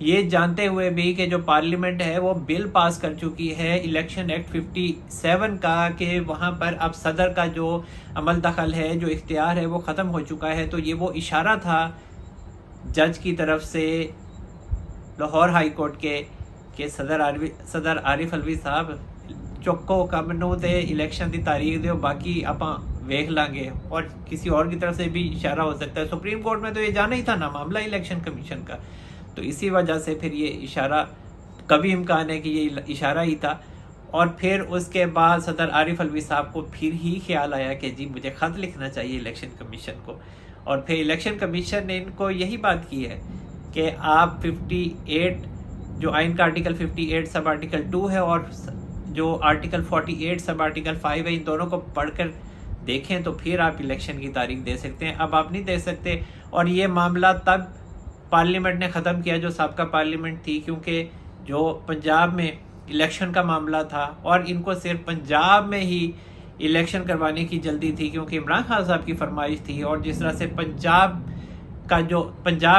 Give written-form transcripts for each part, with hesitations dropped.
یہ جانتے ہوئے بھی کہ جو پارلیمنٹ ہے وہ بل پاس کر چکی ہے الیکشن ایکٹ 57 کا، کہ وہاں پر اب صدر کا جو عمل دخل ہے، جو اختیار ہے وہ ختم ہو چکا ہے. تو یہ وہ اشارہ تھا جج کی طرف سے لاہور ہائی کورٹ کے کہ صدر عارف الوی صاحب چوکو کمنو تے الیکشن دی تاریخ دیو، باقی اپاں ویکھ لیں گے. اور کسی اور کی طرف سے بھی اشارہ ہو سکتا ہے. سپریم کورٹ میں تو یہ جانا ہی تھا نا معاملہ الیکشن کمیشن کا، تو اسی وجہ سے پھر یہ اشارہ کبھی امکان ہے کہ یہ اشارہ ہی تھا. اور پھر اس کے بعد صدر عارف الوی صاحب کو پھر ہی خیال آیا کہ جی مجھے خط لکھنا چاہیے الیکشن کمیشن کو. اور پھر الیکشن کمیشن نے ان کو یہی بات کی ہے کہ آپ 58 جو آئین کا آرٹیکل 58 سب آرٹیکل 2 ہے اور جو آرٹیکل 48 سب آرٹیکل 5 ہے، ان دونوں کو پڑھ کر دیکھیں تو پھر آپ الیکشن کی تاریخ دے سکتے ہیں. اب آپ نہیں دے سکتے. اور یہ معاملہ تب پارلیمنٹ نے ختم کیا جو سابقہ پارلیمنٹ تھی، کیونکہ جو پنجاب میں الیکشن کا معاملہ تھا اور ان کو صرف پنجاب میں ہی الیکشن کروانے کی جلدی تھی، کیونکہ عمران خان صاحب کی فرمائش تھی. اور جس طرح سے پنجاب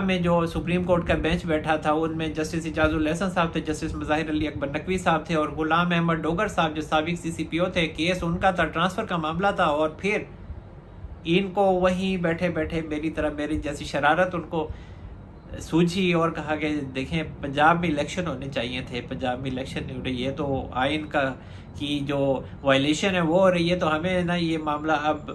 میں جو سپریم کورٹ کا بینچ بیٹھا تھا، ان میں جسٹس اعجاز الاحسن صاحب تھے، جسٹس مظاہر علی اکبر نقوی صاحب تھے، اور غلام احمد ڈوگر صاحب جو سابق CCPO تھے. کیس ان کا تھا، ٹرانسفر کا معاملہ تھا. اور پھر ان کو وہیں بیٹھے بیٹھے میری جیسی شرارت ان کو سوجھی اور کہا کہ دیکھیں پنجاب میں الیکشن ہونے چاہیے تھے، پنجاب میں الیکشن نہیں ہو رہی ہے، تو آئین کی جو وائلیشن ہے وہ ہو رہی ہے. تو ہمیں نا یہ معاملہ اب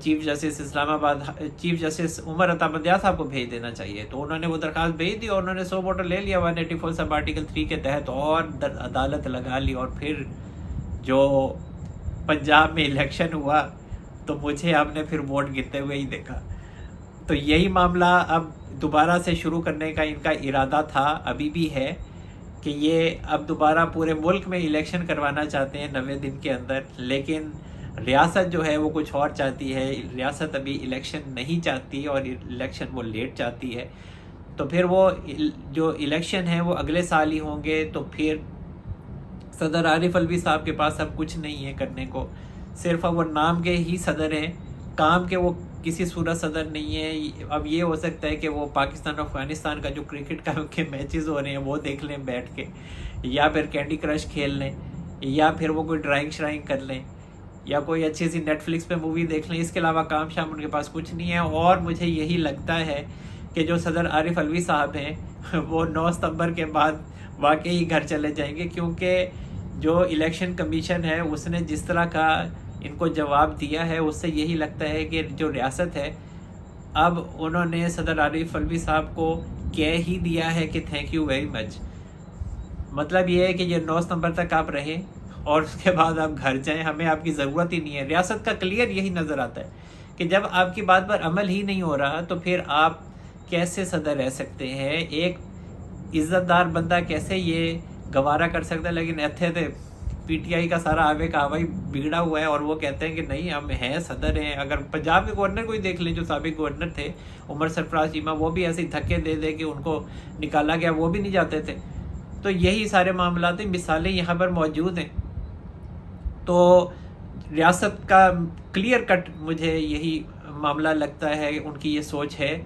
چیف جسٹس اسلام آباد، چیف جسٹس عمر عطا بندیال صاحب کو بھیج دینا چاہیے. تو انہوں نے وہ درخواست بھیج دی اور انہوں نے 100 ووٹر لے لیا 184 سب آرٹیکل 3 کے تحت اور عدالت لگا لی. اور پھر جو پنجاب میں الیکشن ہوا تو مجھے آپ نے پھر ووٹ گرتے ہوئے ہی دیکھا. تو یہی معاملہ اب دوبارہ سے شروع کرنے کا ان کا ارادہ تھا، ابھی بھی ہے، کہ یہ اب دوبارہ پورے ملک میں الیکشن کروانا چاہتے ہیں 90 دن کے اندر. لیکن ریاست جو ہے وہ کچھ اور چاہتی ہے. ریاست ابھی الیکشن نہیں چاہتی اور الیکشن وہ لیٹ چاہتی ہے. تو پھر وہ جو الیکشن ہیں وہ اگلے سال ہی ہوں گے. تو پھر صدر عارف الوی صاحب کے پاس اب کچھ نہیں ہے کرنے کو، صرف اب وہ نام کے ہی صدر ہیں، کام کے وہ کسی صورت صدر نہیں ہے. اب یہ ہو سکتا ہے کہ وہ پاکستان اور افغانستان کا جو کرکٹ کا کے میچز ہو رہے ہیں وہ دیکھ لیں بیٹھ کے، یا پھر کینڈی کرش کھیل لیں، یا پھر وہ کوئی ڈرائنگ شرائنگ کر لیں، یا کوئی اچھی سی نیٹ فلکس پہ مووی دیکھ لیں. اس کے علاوہ کام شام ان کے پاس کچھ نہیں ہے. اور مجھے یہی لگتا ہے کہ جو صدر عارف الوی صاحب ہیں وہ 9 ستمبر کے بعد واقعی گھر چلے جائیں گے، کیونکہ جو الیکشن کمیشن ہے اس نے جس طرح کا ان کو جواب دیا ہے اس سے یہی لگتا ہے کہ جو ریاست ہے اب انہوں نے صدر عارف الوی صاحب کو کہہ ہی دیا ہے کہ تھینک یو ویری مچ. مطلب یہ ہے کہ یہ 9 ستمبر تک آپ رہیں اور اس کے بعد آپ گھر جائیں، ہمیں آپ کی ضرورت ہی نہیں ہے. ریاست کا کلیئر یہی نظر آتا ہے کہ جب آپ کی بات پر عمل ہی نہیں ہو رہا تو پھر آپ کیسے صدر رہ سکتے ہیں؟ ایک عزت دار بندہ کیسے یہ گوارا کر سکتا ہے؟ لیکن ایتھے تھے PTI کا سارا آوے کا آوائی بگڑا ہوا ہے اور وہ کہتے ہیں کہ نہیں ہم ہیں صدر ہیں. اگر پنجاب کے گورنر کو ہی دیکھ لیں جو سابق گورنر تھے عمر سرفراز چیمہ، وہ بھی ایسے دھکے دے دے کہ ان کو نکالا گیا، وہ بھی نہیں جاتے تھے. تو یہی سارے معاملات مثالیں یہاں پر موجود ہیں. تو ریاست کا کلیئر کٹ مجھے یہی معاملہ لگتا ہے، ان کی یہ سوچ ہے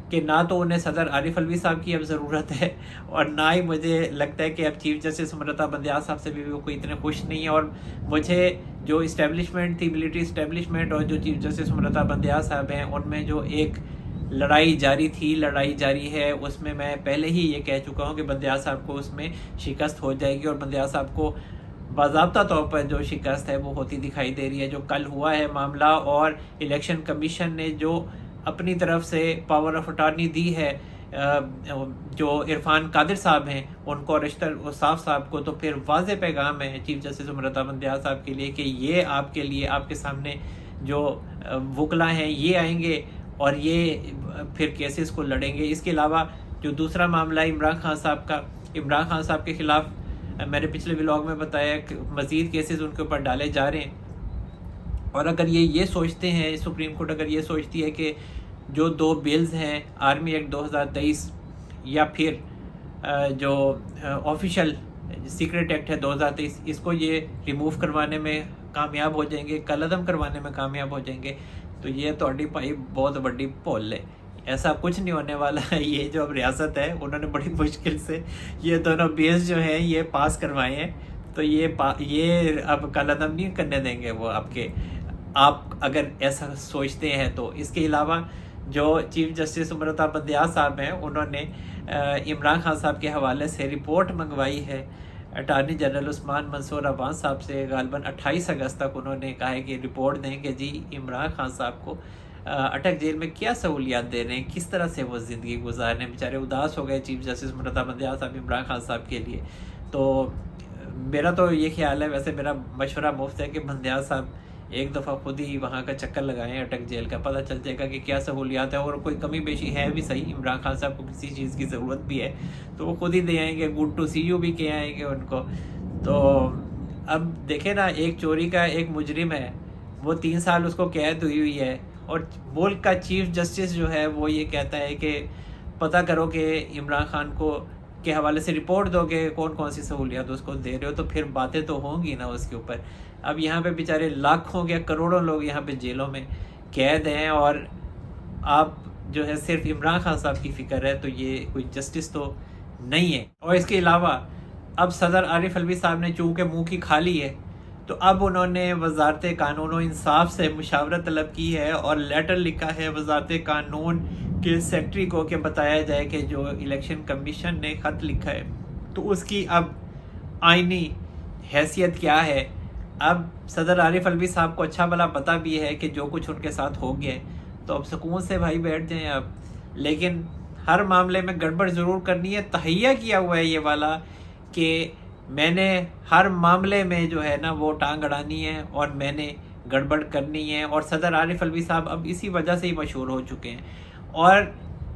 کہ نہ تو انہیں صدر عارف الوی صاحب کی اب ضرورت ہے اور نہ ہی مجھے لگتا ہے کہ اب چیف جسٹس عمر عطا بندیال صاحب سے بھی وہ کوئی اتنے خوش نہیں ہے. اور مجھے جو اسٹیبلشمنٹ تھی، ملٹری اسٹیبلشمنٹ، اور جو چیف جسٹس عمر عطا بندیال صاحب ہیں، ان میں جو ایک لڑائی جاری ہے، اس میں میں پہلے ہی یہ کہہ چکا ہوں کہ بندیال صاحب کو اس میں شکست ہو جائے گی. اور بندیال صاحب کو باضابطہ طور پر جو شکست ہے وہ ہوتی دکھائی دے رہی ہے. جو کل ہوا ہے معاملہ اور الیکشن کمیشن نے جو اپنی طرف سے پاور آف اٹارنی دی ہے جو عرفان قادر صاحب ہیں ان کو اور اشتر صاف صاحب کو، تو پھر واضح پیغام ہے چیف جسٹس عمر عطا بندیال صاحب کے لیے کہ یہ آپ کے لیے، آپ کے سامنے جو وکلا ہیں یہ آئیں گے اور یہ پھر کیسز کو لڑیں گے. اس کے علاوہ جو دوسرا معاملہ ہے عمران خان صاحب کا، عمران خان صاحب کے خلاف میں نے پچھلے ولاگ میں بتایا کہ مزید کیسز ان کے اوپر ڈالے جا رہے ہیں. اور اگر یہ سوچتے ہیں، سپریم کورٹ اگر یہ سوچتی ہے کہ جو 2 بلز ہیں آرمی ایکٹ 2023 یا پھر جو آفیشیل سیکرٹ ایکٹ ہے 2023، اس کو یہ ریموو کروانے میں کامیاب ہو جائیں گے، کل عدم کروانے میں کامیاب ہو جائیں گے، تو یہ تہاڈی بھائی بہت بڑی بھول ہے. ایسا کچھ نہیں ہونے والا ہے. یہ جو اب ریاست ہے انہوں نے بڑی مشکل سے یہ دونوں بیس جو ہیں یہ پاس کروائے ہیں, تو یہ اب کالعدم نہیں کرنے دیں گے وہ آپ اگر ایسا سوچتے ہیں تو. اس کے علاوہ جو چیف جسٹس امرتا بندیال صاحب ہیں انہوں نے عمران خان صاحب کے حوالے سے رپورٹ منگوائی ہے اٹارنی جنرل عثمان منصور عوان صاحب سے. غالباً 28 اگست تک انہوں نے کہا ہے کہ رپورٹ دیں کہ جی عمران خان صاحب کو اٹک جیل میں کیا سہولیات دے رہے ہیں, کس طرح سے وہ زندگی گزار رہے ہیں. بیچارے اداس ہو گئے چیف جسٹس امرتا بندیال صاحب عمران خان صاحب کے لیے. تو میرا تو یہ خیال ہے, ویسے میرا مشورہ مفت ہے کہ بندیال صاحب ایک دفعہ خود ہی وہاں کا چکر لگائیں اٹک جیل کا, پتہ چل جائے گا کہ کیا سہولیات ہیں, اور کوئی کمی بیشی ہے بھی صحیح. عمران خان صاحب کو کسی چیز کی ضرورت بھی ہے تو وہ خود ہی دے آئیں گے, گڈ ٹو سی یو بھی کہہ آئیں گے ان کو. تو اب دیکھیں نا, ایک چوری کا ایک مجرم ہے, وہ 3 سال اس کو قید ہوئی ہے, اور ملک کا چیف جسٹس جو ہے وہ یہ کہتا ہے کہ پتہ کرو کہ عمران خان کو کے حوالے سے رپورٹ دو کہ کون کون سی سہولیات اس کو دے رہے ہو, تو پھر باتیں تو ہوں گی نا اس کے اوپر. اب یہاں پہ بیچارے لاکھوں یا کروڑوں لوگ یہاں پہ جیلوں میں قید ہیں, اور آپ جو ہے صرف عمران خان صاحب کی فکر ہے, تو یہ کوئی جسٹس تو نہیں ہے. اور اس کے علاوہ اب صدر عارف الوی صاحب نے چونکہ منہ کی کھا لی ہے, تو اب انہوں نے وزارت قانون و انصاف سے مشاورت طلب کی ہے, اور لیٹر لکھا ہے وزارت قانون کے سیکرٹری کو کہ بتایا جائے کہ جو الیکشن کمیشن نے خط لکھا ہے تو اس کی اب آئینی حیثیت کیا ہے. اب صدر عارف الوی صاحب کو اچھا بھلا پتہ بھی ہے کہ جو کچھ ان کے ساتھ ہو گیا ہے, تو اب سکون سے بھائی بیٹھ جائیں اب. لیکن ہر معاملے میں گڑبڑ ضرور کرنی ہے. تہیہ کیا ہوا ہے یہ والا کہ میں نے ہر معاملے میں جو ہے نا وہ ٹانگ اڑانی ہے اور میں نے گڑبڑ کرنی ہے, اور صدر عارف الوی صاحب اب اسی وجہ سے ہی مشہور ہو چکے ہیں. اور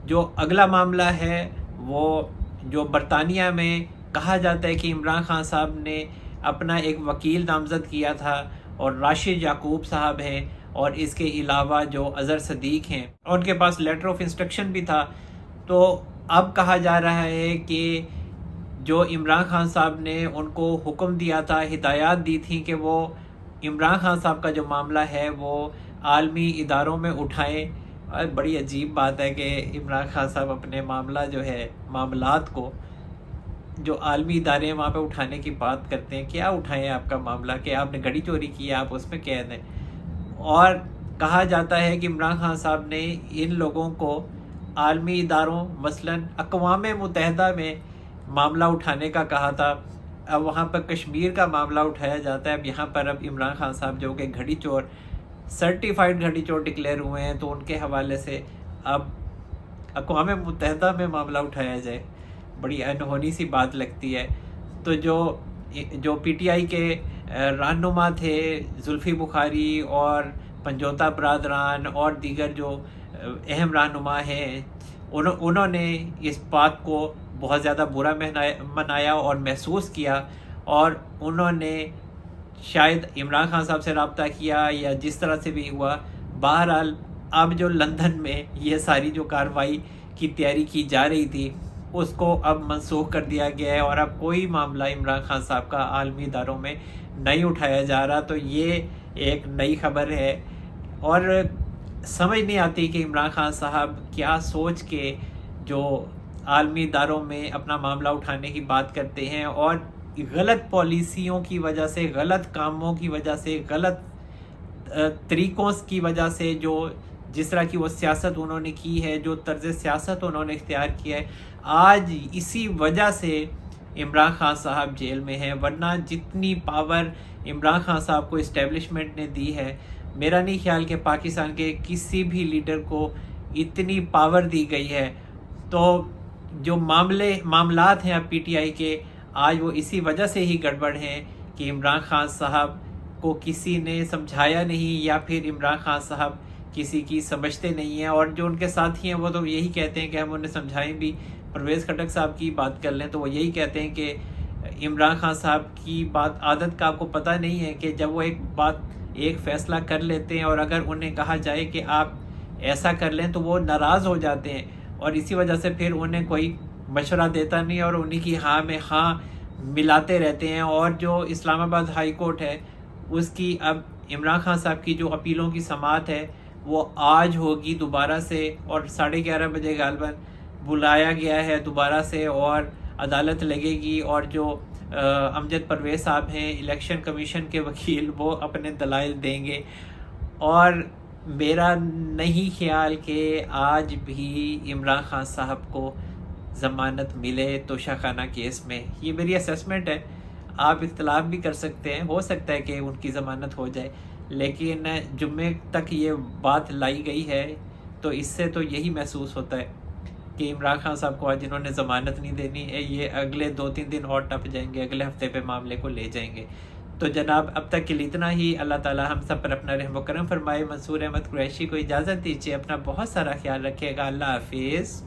جو اگلا معاملہ ہے وہ جو برطانیہ میں کہا جاتا ہے کہ عمران خان صاحب نے اپنا ایک وکیل نامزد کیا تھا, اور راشد یعقوب صاحب ہیں, اور اس کے علاوہ جو اظہر صدیق ہیں ان کے پاس لیٹر آف انسٹرکشن بھی تھا. تو اب کہا جا رہا ہے کہ جو عمران خان صاحب نے ان کو حکم دیا تھا, ہدایات دی تھیں کہ وہ عمران خان صاحب کا جو معاملہ ہے وہ عالمی اداروں میں اٹھائیں. بڑی عجیب بات ہے کہ عمران خان صاحب اپنے معاملات کو جو عالمی ادارے ہیں وہاں پہ اٹھانے کی بات کرتے ہیں. کیا اٹھائیں آپ کا معاملہ کہ آپ نے گھڑی چوری کی ہے, آپ اس میں قید ہیں. اور کہا جاتا ہے کہ عمران خان صاحب نے ان لوگوں کو عالمی اداروں مثلاً اقوام متحدہ میں معاملہ اٹھانے کا کہا تھا. اب وہاں پر کشمیر کا معاملہ اٹھایا جاتا ہے. اب یہاں پر اب عمران خان صاحب جو کہ گھڑی چور سرٹیفائیڈ گھڑی چور ڈکلیئر ہوئے ہیں, تو ان کے حوالے سے اب اقوام متحدہ میں معاملہ اٹھایا جائے, بڑی انہونی سی بات لگتی ہے. تو جو پی ٹی آئی کے رہنما تھے زلفی بخاری اور پنجوتا برادران اور دیگر جو اہم رہنما ہیں, انہوں نے اس بات کو بہت زیادہ برا منایا اور محسوس کیا, اور انہوں نے شاید عمران خان صاحب سے رابطہ کیا یا جس طرح سے بھی ہوا. بہرحال اب جو لندن میں یہ ساری جو کارروائی کی تیاری کی جا رہی تھی اس کو اب منسوخ کر دیا گیا ہے, اور اب کوئی معاملہ عمران خان صاحب کا عالمی اداروں میں نہیں اٹھایا جا رہا. تو یہ ایک نئی خبر ہے, اور سمجھ نہیں آتی کہ عمران خان صاحب کیا سوچ کے جو عالمی اداروں میں اپنا معاملہ اٹھانے کی بات کرتے ہیں, اور غلط پالیسیوں کی وجہ سے, غلط کاموں کی وجہ سے, غلط طریقوں کی وجہ سے, جس طرح کی وہ سیاست انہوں نے کی ہے, جو طرز سیاست انہوں نے اختیار کیا ہے, آج اسی وجہ سے عمران خان صاحب جیل میں ہیں. ورنہ جتنی پاور عمران خان صاحب کو اسٹیبلشمنٹ نے دی ہے, میرا نہیں خیال کہ پاکستان کے کسی بھی لیڈر کو اتنی پاور دی گئی ہے. تو جو معاملات ہیں اب پی ٹی آئی کے, آج وہ اسی وجہ سے ہی گڑبڑ ہیں کہ عمران خان صاحب کو کسی نے سمجھایا نہیں, یا پھر عمران خان صاحب کسی کی سمجھتے نہیں ہیں. اور جو ان کے ساتھی ہیں وہ تو یہی کہتے ہیں کہ ہم انہیں سمجھائیں بھی. پرویز خٹک صاحب کی بات کر لیں تو وہ یہی کہتے ہیں کہ عمران خان صاحب کی عادت کا آپ کو پتہ نہیں ہے کہ جب وہ ایک فیصلہ کر لیتے ہیں, اور اگر انہیں کہا جائے کہ آپ ایسا کر لیں تو وہ ناراض ہو جاتے ہیں, اور اسی وجہ سے پھر انہیں کوئی مشورہ دیتا نہیں, اور انہیں کی ہاں میں ہاں ملاتے رہتے ہیں. اور جو اسلام آباد ہائی کورٹ ہے اس کی اب عمران خان صاحب کی جو اپیلوں کی سماعت ہے وہ آج ہوگی دوبارہ سے، اور 11:30 بجے غالباً بلایا گیا ہے دوبارہ سے، اور عدالت لگے گی، اور جو امجد پرویز صاحب ہیں الیکشن کمیشن کے وکیل، وہ اپنے دلائل دیں گے۔ اور میرا نہیں خیال کہ آج بھی عمران خان صاحب کو ضمانت ملے توشہ خانہ کیس میں، یہ میری اسیسمنٹ ہے، آپ اختلاف بھی کر سکتے ہیں، ہو سکتا ہے کہ ان کی ضمانت ہو جائے، لیکن جمعے تک یہ بات لائی گئی ہے، تو اس سے تو یہی محسوس ہوتا ہے کہ عمران خان صاحب کو آج انہوں نے ضمانت نہیں دینی ہے، یہ اگلے 2-3 دن اور ٹپ جائیں گے، اگلے ہفتے پہ معاملے کو لے جائیں گے۔ تو جناب اب تک کے لیے اتنا ہی، اللہ تعالی ہم سب پر اپنا رحم و کرم فرمائے۔ منصور احمد قریشی کو اجازت دیجیے، اپنا بہت سارا خیال رکھیے گا، اللہ حافظ۔